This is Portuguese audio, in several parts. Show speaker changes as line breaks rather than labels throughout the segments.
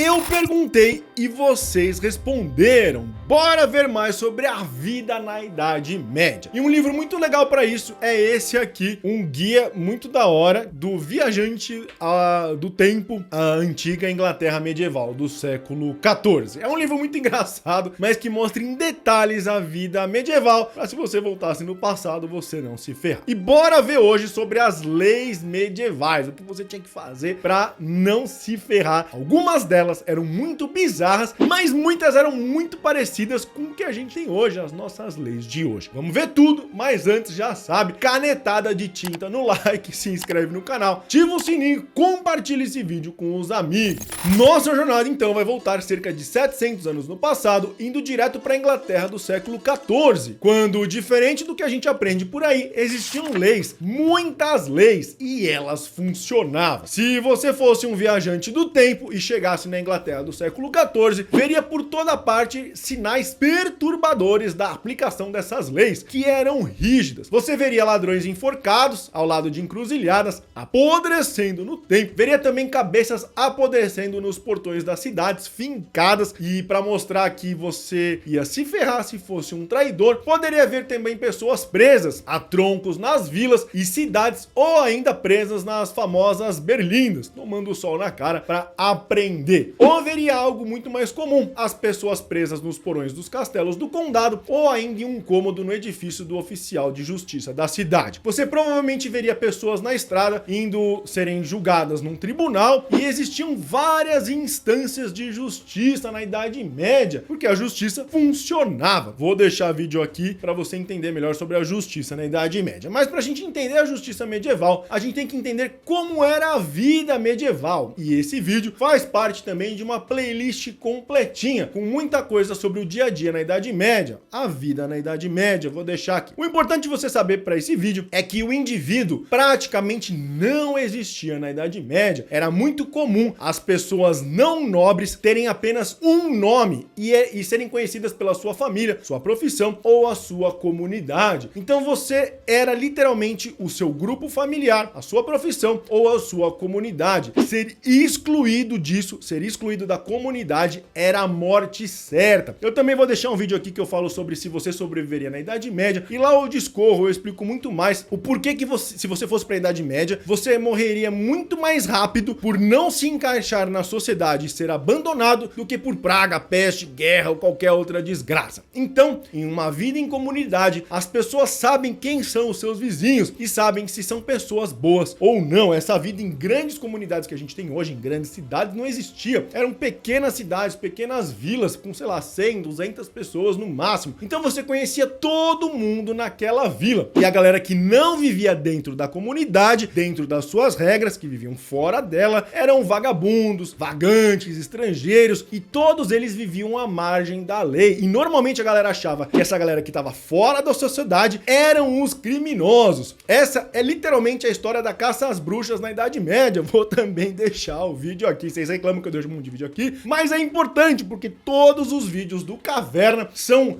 Eu perguntei e vocês responderam. Bora ver mais sobre a vida na Idade Média. E um livro muito legal para isso é esse aqui, um guia muito da hora do viajante do tempo, a antiga Inglaterra medieval do século XIV. É um livro muito engraçado, mas que mostra em detalhes a vida medieval, para se você voltasse no passado, você não se ferrar. E bora ver hoje sobre as leis medievais, o que você tinha que fazer para não se ferrar. Algumas delas eram muito bizarras, mas muitas eram muito parecidas com o que a gente tem hoje, as nossas leis de hoje. Vamos ver tudo, mas antes já sabe, canetada de tinta no like, se inscreve no canal, ativa o sininho, compartilha esse vídeo com os amigos. Nossa jornada então vai voltar cerca de 700 anos no passado, indo direto para a Inglaterra do século XIV, quando, diferente do que a gente aprende por aí, existiam leis, muitas leis, e elas funcionavam. Se você fosse um viajante do tempo e chegasse na Inglaterra do século XIV, veria por toda parte sinais perturbadores da aplicação dessas leis, que eram rígidas. Você veria ladrões enforcados ao lado de encruzilhadas, apodrecendo no tempo. Veria também cabeças apodrecendo nos portões das cidades, fincadas, e para mostrar que você ia se ferrar se fosse um traidor, poderia haver também pessoas presas a troncos nas vilas e cidades, ou ainda presas nas famosas berlindas, tomando o sol na cara para aprender. Ou haveria algo muito mais comum, as pessoas presas nos porões dos castelos do condado, ou ainda em um cômodo no edifício do oficial de justiça da cidade. Você provavelmente veria pessoas na estrada indo serem julgadas num tribunal, e existiam várias instâncias de justiça na Idade Média, porque a justiça funcionava. Vou deixar vídeo aqui para você entender melhor sobre a justiça na Idade Média. Mas para a gente entender a justiça medieval, a gente tem que entender como era a vida medieval. E esse vídeo faz parte também de uma playlist completinha, com muita coisa sobre o dia a dia na Idade Média, a vida na Idade Média, vou deixar aqui. O importante você saber para esse vídeo é que o indivíduo praticamente não existia na Idade Média. Era muito comum as pessoas não nobres terem apenas um nome e serem conhecidas pela sua família, sua profissão ou a sua comunidade. Então você era literalmente o seu grupo familiar, a sua profissão ou a sua comunidade. Ser excluído disso, ser excluído da comunidade, era a morte certa. Eu também vou deixar um vídeo aqui que eu falo sobre se você sobreviveria na Idade Média, e lá eu discorro, eu explico muito mais o porquê que você, se você fosse para a Idade Média, você morreria muito mais rápido por não se encaixar na sociedade e ser abandonado do que por praga, peste, guerra ou qualquer outra desgraça. Então, em uma vida em comunidade, as pessoas sabem quem são os seus vizinhos e sabem se são pessoas boas ou não. Essa vida em grandes comunidades que a gente tem hoje, em grandes cidades, não existia. Eram pequenas cidades, pequenas vilas com, sei lá, 100, 200 pessoas no máximo. Então você conhecia todo mundo naquela vila. E a galera que não vivia dentro da comunidade, dentro das suas regras, que viviam fora dela, eram vagabundos, vagantes, estrangeiros, e todos eles viviam à margem da lei. E normalmente a galera achava que essa galera que estava fora da sociedade eram os criminosos. Essa é literalmente a história da caça às bruxas na Idade Média. Vou também deixar o vídeo aqui. Vocês reclamam que eu deixo um monte de vídeo aqui, mas é importante porque todos os vídeos do Caverna são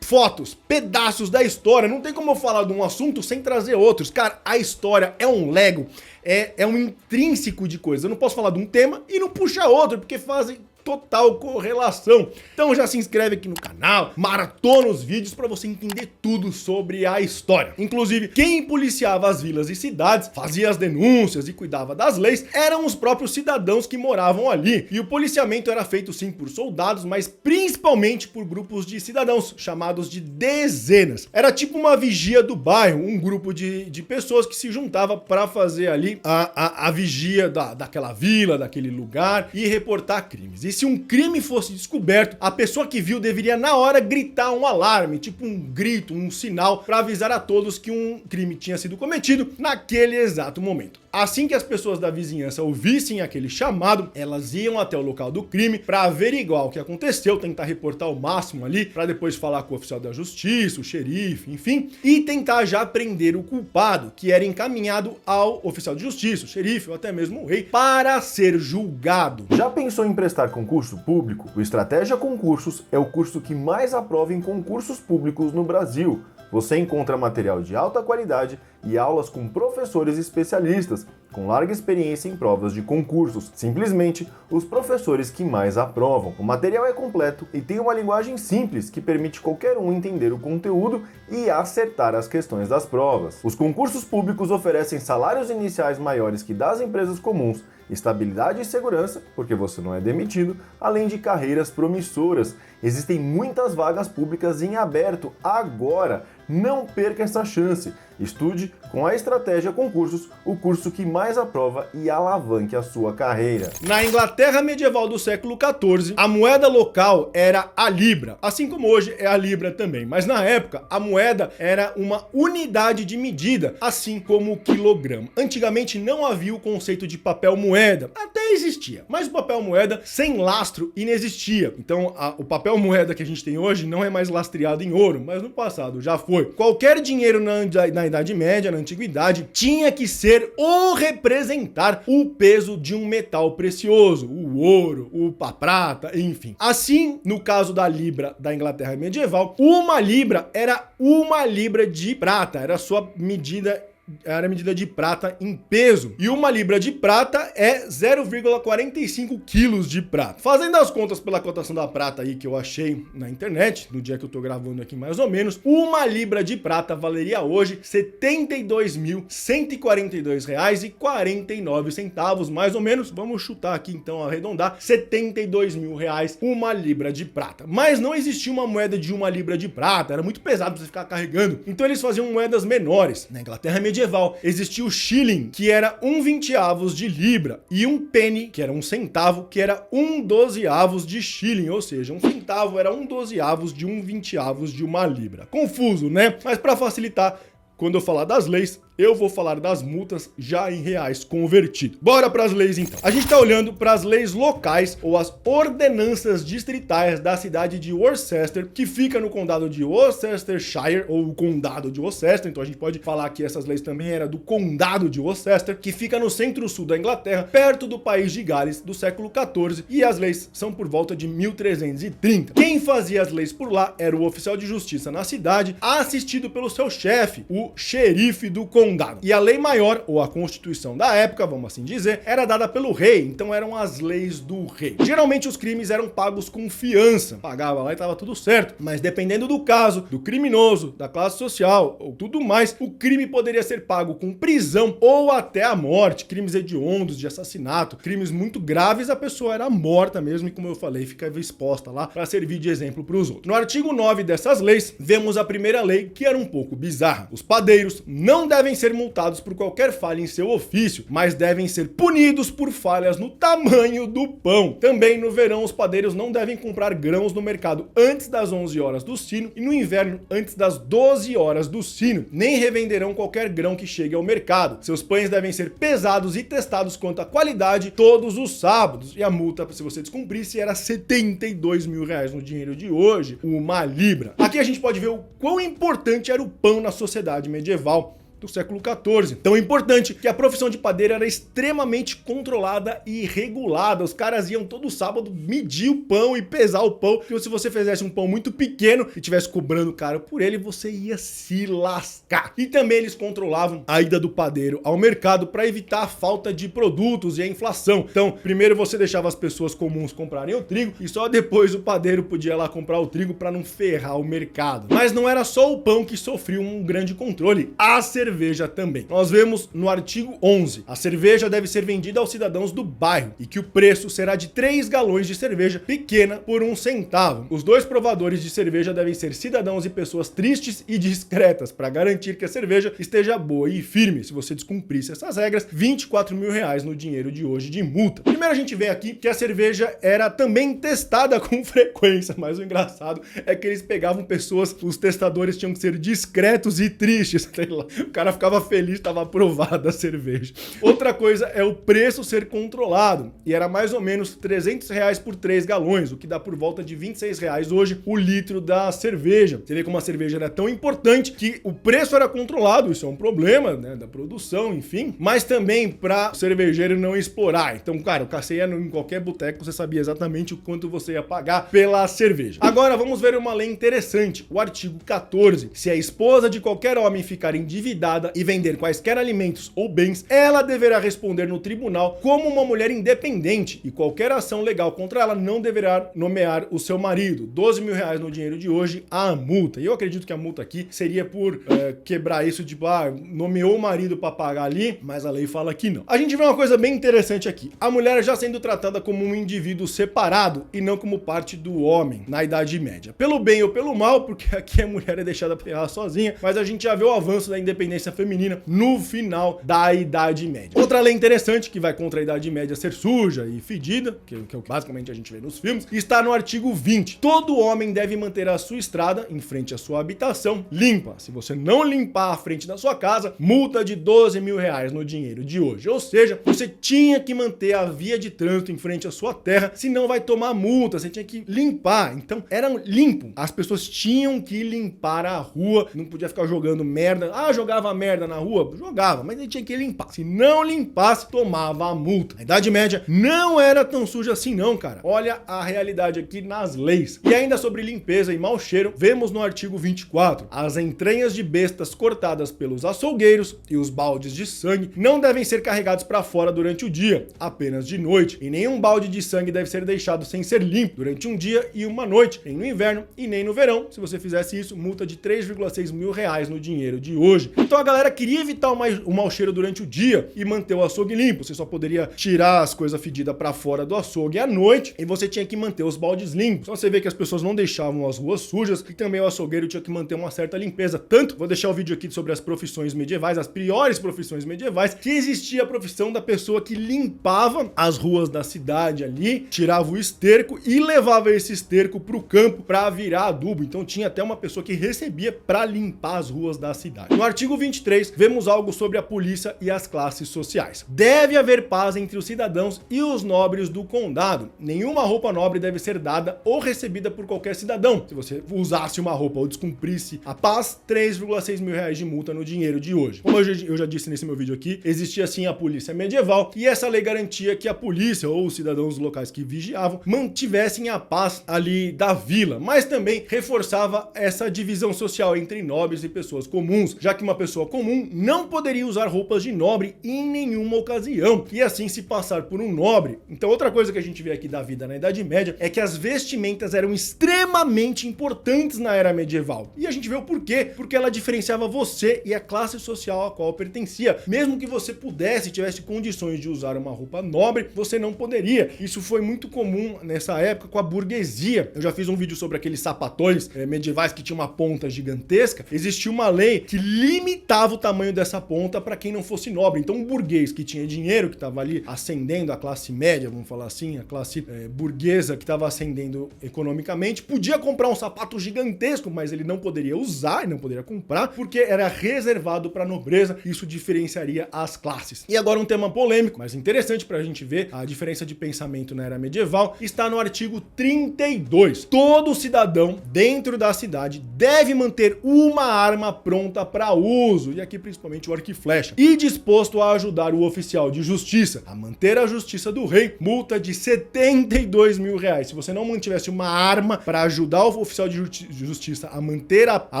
fotos, pedaços da história. Não tem como eu falar de um assunto sem trazer outros. Cara, a história é um Lego, é um intrínseco de coisas. Eu não posso falar de um tema e não puxar outro, porque fazem total correlação. Então já se inscreve aqui no canal, maratona os vídeos para você entender tudo sobre a história. Inclusive, quem policiava as vilas e cidades, fazia as denúncias e cuidava das leis, eram os próprios cidadãos que moravam ali. E o policiamento era feito sim por soldados, mas principalmente por grupos de cidadãos, chamados de dezenas. Era tipo uma vigia do bairro, um grupo de pessoas que se juntava para fazer ali a vigia daquela vila, daquele lugar, e reportar crimes. E se um crime fosse descoberto, a pessoa que viu deveria na hora gritar um alarme, tipo um grito, um sinal, para avisar a todos que um crime tinha sido cometido naquele exato momento. Assim que as pessoas da vizinhança ouvissem aquele chamado, elas iam até o local do crime para averiguar o que aconteceu, tentar reportar o máximo ali, para depois falar com o oficial da justiça, o xerife, enfim, e tentar já prender o culpado, que era encaminhado ao oficial de justiça, o xerife ou até mesmo o rei, para ser julgado.
Já pensou em prestar concurso público? O Estratégia Concursos é o curso que mais aprova em concursos públicos no Brasil. Você encontra material de alta qualidade e aulas com professores especialistas, com larga experiência em provas de concursos, simplesmente os professores que mais aprovam. O material é completo e tem uma linguagem simples que permite qualquer um entender o conteúdo e acertar as questões das provas. Os concursos públicos oferecem salários iniciais maiores que das empresas comuns, estabilidade e segurança, porque você não é demitido, além de carreiras promissoras. Existem muitas vagas públicas em aberto agora. Não perca essa chance. Estude com a Estratégia Concursos, o curso que mais aprova e alavanque a sua carreira.
Na Inglaterra medieval do século XIV, a moeda local era a libra, assim como hoje é a libra também. Mas na época, a moeda era uma unidade de medida, assim como o quilograma. Antigamente não havia o conceito de papel moeda, até existia, mas o papel moeda sem lastro inexistia. Então o papel moeda que a gente tem hoje não é mais lastreado em ouro, mas no passado já foi. Qualquer dinheiro na Idade Média, na Antiguidade, tinha que ser ou representar o peso de um metal precioso, o ouro, a prata, enfim. Assim, no caso da libra da Inglaterra medieval, uma libra era uma libra de prata, era a sua medida. Era medida de prata em peso. E uma libra de prata é 0,45 quilos de prata. Fazendo as contas pela cotação da prata aí que eu achei na internet, no dia que eu tô gravando aqui mais ou menos, uma libra de prata valeria hoje R$ 72.142,49, mais ou menos. Vamos chutar aqui então, arredondar, R$ 72 mil uma libra de prata. Mas não existia uma moeda de uma libra de prata, era muito pesado pra você ficar carregando. Então eles faziam moedas menores. Na Inglaterra medieval existia o shilling, que era 1/20 de libra, e um penny, que era 1 centavo, que era 1/12 de shilling, ou seja, 1 centavo era 1/12 de 1/20 de uma libra. Confuso, né? Mas para facilitar, quando eu falar das leis, eu vou falar das multas já em reais convertido. Bora para as leis então. A gente tá olhando para as leis locais ou as ordenanças distritais da cidade de Worcester, que fica no condado de Worcestershire, ou o condado de Worcester. Então a gente pode falar que essas leis também eram do condado de Worcester, que fica no centro-sul da Inglaterra, perto do país de Gales, do século XIV, e as leis são por volta de 1330. Quem fazia as leis por lá era o oficial de justiça na cidade, assistido pelo seu chefe, o xerife do condado. E a lei maior, ou a constituição da época, vamos assim dizer, era dada pelo rei, então eram as leis do rei. Geralmente os crimes eram pagos com fiança, pagava lá e tava tudo certo, mas dependendo do caso, do criminoso, da classe social ou tudo mais, o crime poderia ser pago com prisão ou até a morte. Crimes hediondos, de assassinato, crimes muito graves, a pessoa era morta mesmo e, como eu falei, ficava exposta lá para servir de exemplo para os outros. No artigo 9 dessas leis, vemos a primeira lei, que era um pouco bizarra. Os padeiros não devem ser multados por qualquer falha em seu ofício, mas devem ser punidos por falhas no tamanho do pão. Também no verão, os padeiros não devem comprar grãos no mercado antes das 11 horas do sino e no inverno antes das 12 horas do sino. Nem revenderão qualquer grão que chegue ao mercado. Seus pães devem ser pesados e testados quanto à qualidade todos os sábados. E a multa, se você descumprisse, era R$ 72 mil no dinheiro de hoje, uma libra. Aqui a gente pode ver o quão importante era o pão na sociedade medieval do século XIV. Tão importante que a profissão de padeiro era extremamente controlada e regulada. Os caras iam todo sábado medir o pão e pesar o pão, porque se você fizesse um pão muito pequeno e tivesse cobrando caro por ele, você ia se lascar. E também eles controlavam a ida do padeiro ao mercado para evitar a falta de produtos e a inflação. Então, primeiro você deixava as pessoas comuns comprarem o trigo e só depois o padeiro podia lá comprar o trigo para não ferrar o mercado. Mas não era só o pão que sofria um grande controle, a cerveja também. Nós vemos no artigo 11, a cerveja deve ser vendida aos cidadãos do bairro e que o preço será de 3 galões de cerveja pequena por 1 centavo. Os 2 provadores de cerveja devem ser cidadãos e pessoas tristes e discretas para garantir que a cerveja esteja boa e firme. Se você descumprisse essas regras, R$ 24 mil no dinheiro de hoje de multa. Primeiro a gente vê aqui que a cerveja era também testada com frequência, mas o engraçado é que eles pegavam pessoas, os testadores tinham que ser discretos e tristes, sei lá. O cara cara ficava feliz, estava aprovada a cerveja. Outra coisa é o preço ser controlado, e era mais ou menos R$300 por 3 galões, o que dá por volta de R$26 hoje o litro da cerveja. Você vê como a cerveja era tão importante que o preço era controlado, isso é um problema, né, da produção, enfim, mas também para o cervejeiro não explorar. Então, cara, você ia em qualquer boteco, você sabia exatamente o quanto você ia pagar pela cerveja. Agora, vamos ver uma lei interessante, o artigo 14. Se a esposa de qualquer homem ficar endividada e vender quaisquer alimentos ou bens, ela deverá responder no tribunal como uma mulher independente e qualquer ação legal contra ela não deverá nomear o seu marido. R$12.000 no dinheiro de hoje, a multa. E eu acredito que a multa aqui seria por quebrar isso, tipo, nomeou o marido para pagar ali, mas a lei fala que não. A gente vê uma coisa bem interessante aqui. A mulher já sendo tratada como um indivíduo separado e não como parte do homem na Idade Média. Pelo bem ou pelo mal, porque aqui a mulher é deixada ferrar sozinha, mas a gente já vê o avanço da independência feminina no final da Idade Média. Outra lei interessante que vai contra a Idade Média ser suja e fedida, que basicamente a gente vê nos filmes, está no artigo 20. Todo homem deve manter a sua estrada em frente à sua habitação limpa. Se você não limpar a frente da sua casa, multa de R$12.000 no dinheiro de hoje. Ou seja, você tinha que manter a via de trânsito em frente à sua terra, senão vai tomar multa, você tinha que limpar. Então, era limpo. As pessoas tinham que limpar a rua, não podia ficar jogando merda. Jogava merda na rua? Jogava, mas ele tinha que limpar. Se não limpasse, tomava a multa. A Idade Média não era tão suja assim não, cara. Olha a realidade aqui nas leis. E ainda sobre limpeza e mau cheiro, vemos no artigo 24. As entranhas de bestas cortadas pelos açougueiros e os baldes de sangue não devem ser carregados para fora durante o dia, apenas de noite. E nenhum balde de sangue deve ser deixado sem ser limpo durante um dia e uma noite, nem no inverno e nem no verão. Se você fizesse isso, multa de R$3.6 mil no dinheiro de hoje. Então a galera queria evitar o mau cheiro durante o dia e manter o açougue limpo. Você só poderia tirar as coisas fedidas para fora do açougue à noite e você tinha que manter os baldes limpos. Então você vê que as pessoas não deixavam as ruas sujas e também o açougueiro tinha que manter uma certa limpeza. Tanto, vou deixar o vídeo aqui sobre as profissões medievais, as piores profissões medievais, que existia a profissão da pessoa que limpava as ruas da cidade ali, tirava o esterco e levava esse esterco para o campo para virar adubo. Então tinha até uma pessoa que recebia para limpar as ruas da cidade. No artigo 23, vemos algo sobre a polícia e as classes sociais. Deve haver paz entre os cidadãos e os nobres do condado. Nenhuma roupa nobre deve ser dada ou recebida por qualquer cidadão. Se você usasse uma roupa ou descumprisse a paz, R$3.6 mil de multa no dinheiro de hoje. Como eu já disse nesse meu vídeo aqui, existia sim a polícia medieval e essa lei garantia que a polícia ou os cidadãos locais que vigiavam mantivessem a paz ali da vila, mas também reforçava essa divisão social entre nobres e pessoas comuns, já que uma pessoa comum não poderia usar roupas de nobre em nenhuma ocasião e assim se passar por um nobre. Então outra coisa que a gente vê aqui da vida na Idade Média é que as vestimentas eram extremamente importantes na era medieval. E a gente vê o porquê, porque ela diferenciava você e a classe social a qual pertencia. Mesmo que você pudesse, tivesse condições de usar uma roupa nobre, você não poderia. Isso foi muito comum nessa época com a burguesia. Eu já fiz um vídeo sobre aqueles sapatões medievais que tinha uma ponta gigantesca. Existia uma lei que limitava o tamanho dessa ponta para quem não fosse nobre. Então um burguês que tinha dinheiro, que estava ali ascendendo a classe média, vamos falar assim, a classe burguesa que estava ascendendo economicamente, podia comprar um sapato gigantesco, mas ele não poderia usar e não poderia comprar, porque era reservado para a nobreza. Isso diferenciaria as classes. E agora um tema polêmico, mas interessante para a gente ver a diferença de pensamento na era medieval, está no artigo 32. Todo cidadão dentro da cidade deve manter uma arma pronta para uso, e aqui principalmente o arco e flecha, e disposto a ajudar o oficial de justiça a manter a justiça do rei, multa de R$72 mil. Se você não mantivesse uma arma para ajudar o oficial de justiça a manter a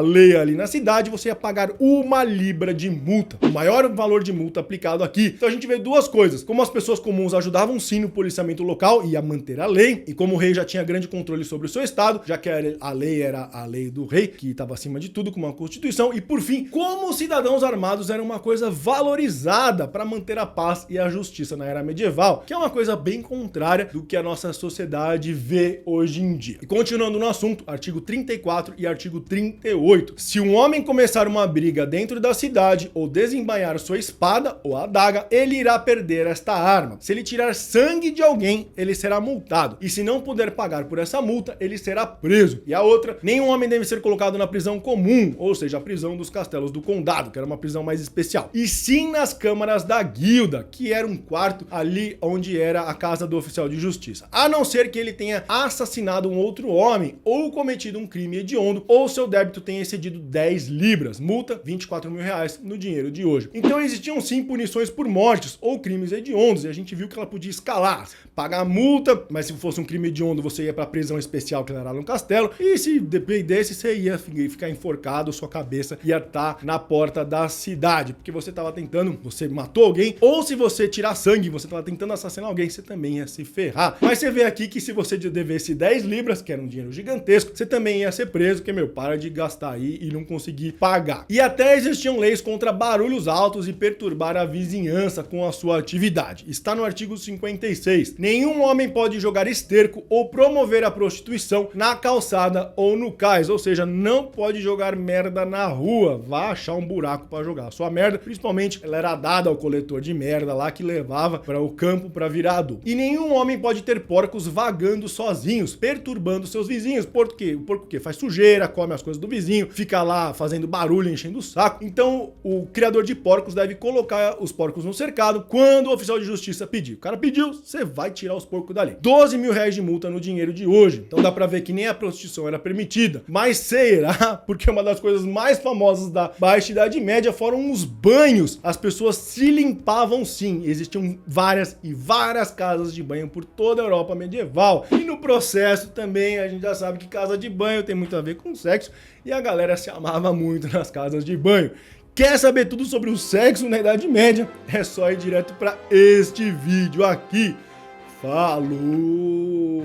lei ali na cidade, você ia pagar 1 libra de multa, o maior valor de multa aplicado aqui. Então a gente vê duas coisas, como as pessoas comuns ajudavam sim no policiamento local e a manter a lei, e como o rei já tinha grande controle sobre o seu estado, já que a lei era a lei do rei, que estava acima de tudo, com uma constituição, e por fim, como os cidadãos armados eram uma coisa valorizada para manter a paz e a justiça na era medieval, que é uma coisa bem contrária do que a nossa sociedade vê hoje em dia. E continuando no assunto, artigo 34 e artigo 38. Se um homem começar uma briga dentro da cidade ou desembainhar sua espada ou adaga, ele irá perder esta arma. Se ele tirar sangue de alguém, ele será multado. E se não puder pagar por essa multa, ele será preso. E a outra, nenhum homem deve ser colocado na prisão comum, ou seja, a prisão dos castelos do condado, condado, que era uma prisão mais especial, e sim nas câmaras da guilda, que era um quarto ali onde era a casa do oficial de justiça. A não ser que ele tenha assassinado um outro homem ou cometido um crime hediondo, ou seu débito tenha excedido 10 libras, multa 24 mil reais no dinheiro de hoje. Então existiam sim punições por mortes ou crimes hediondos, e a gente viu que ela podia escalar, pagar a multa, mas se fosse um crime hediondo você ia pra prisão especial que era lá no castelo, e se dependesse você ia ficar enforcado, sua cabeça ia estar na porta da cidade, porque você matou alguém, ou se você tirar sangue, você tava tentando assassinar alguém, você também ia se ferrar. Mas você vê aqui que se você devesse 10 libras, que era um dinheiro gigantesco, você também ia ser preso, porque, para de gastar aí e não conseguir pagar. E até existiam leis contra barulhos altos e perturbar a vizinhança com a sua atividade. Está no artigo 56. Nenhum homem pode jogar esterco ou promover a prostituição na calçada ou no cais, ou seja, não pode jogar merda na rua, vá achar um buraco para jogar a sua merda, principalmente ela era dada ao coletor de merda lá que levava para o campo para virar adubo. E nenhum homem pode ter porcos vagando sozinhos, perturbando seus vizinhos, porque o porco que faz sujeira, come as coisas do vizinho, fica lá fazendo barulho, enchendo o saco. Então o criador de porcos deve colocar os porcos no cercado quando o oficial de justiça pedir. O cara pediu, você vai tirar os porcos dali. 12 mil reais de multa no dinheiro de hoje. Então dá pra ver que nem a prostituição era permitida. Mas será? Porque uma das coisas mais famosas da Baixa Idade Média foram os banhos. As pessoas se limpavam sim. Existiam várias e várias casas de banho por toda a Europa medieval. E no processo também a gente já sabe que casa de banho tem muito a ver com sexo. E a galera se amava muito nas casas de banho. Quer saber tudo sobre o sexo na Idade Média? É só ir direto para este vídeo aqui. Falou!